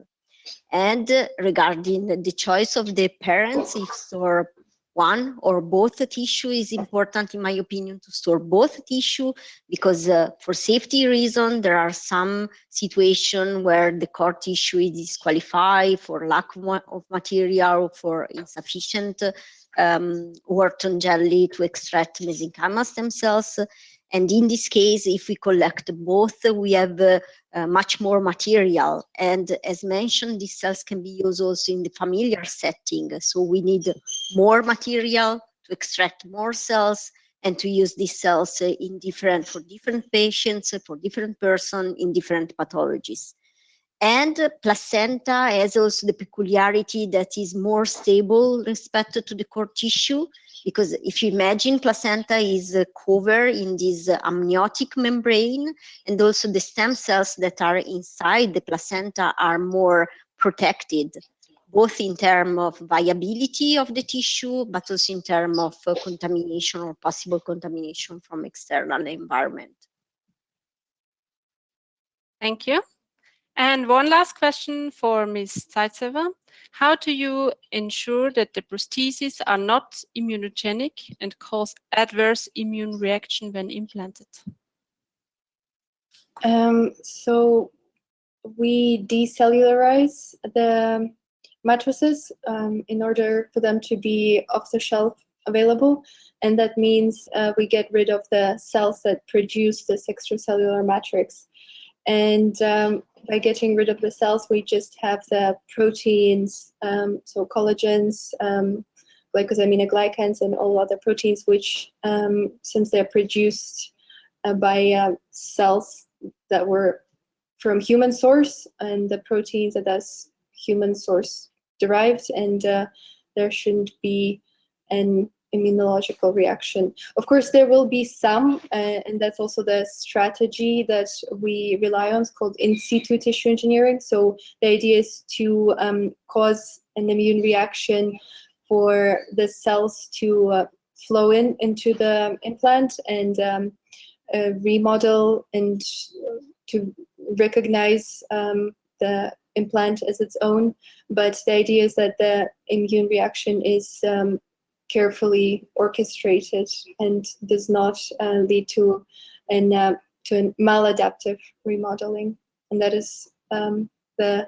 S3: And regarding the choice of the parents, if store one or both tissue, is important, in my opinion, to store both tissue, because for safety reasons, there are some situations where the cord tissue is disqualified for lack of material, for insufficient Wharton jelly to extract mesenchymal stem cells. And in this case, if we collect both, we have much more material. And as mentioned, these cells can be used also in the familiar setting. So we need more material to extract more cells and to use these cells for different patients, for different persons in different pathologies. And placenta has also the peculiarity that is more stable respect to the cord tissue, because if you imagine, placenta is covered in this amniotic membrane, and also the stem cells that are inside the placenta are more protected, both in terms of viability of the tissue, but also in terms of contamination or possible contamination from external environment.
S1: Thank you. And one last question for Ms. Zaytseva. How do you ensure that the prostheses are not immunogenic and cause adverse immune reaction when implanted?
S4: So we decellularize the matrices in order for them to be off the shelf available. And that means we get rid of the cells that produce this extracellular matrix. And by getting rid of the cells, we just have the proteins, so collagens, glycosaminoglycans, and all other proteins, which, since they're produced by cells that were from human source, and the proteins are thus human source derived, and there shouldn't be an immunological reaction. Of course, there will be some, and that's also the strategy that we rely on. It's called in situ tissue engineering. So the idea is to cause an immune reaction for the cells to flow into the implant and remodel and to recognize the implant as its own. But the idea is that the immune reaction is carefully orchestrated and does not lead to a maladaptive remodeling. And that is the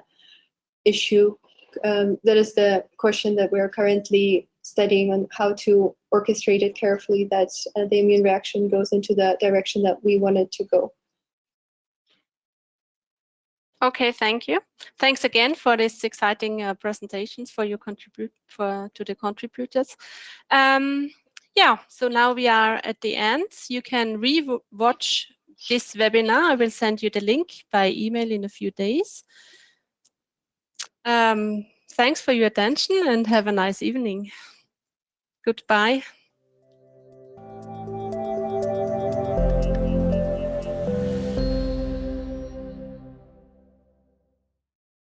S4: issue. That is the question that we're currently studying, on how to orchestrate it carefully, that the immune reaction goes into the direction that we want it to go.
S1: Okay, thank you. Thanks again for this exciting presentations for your to the contributors. Yeah, so now we are at the end. You can re-watch this webinar. I will send you the link by email in a few days. Thanks for your attention and have a nice evening. Goodbye.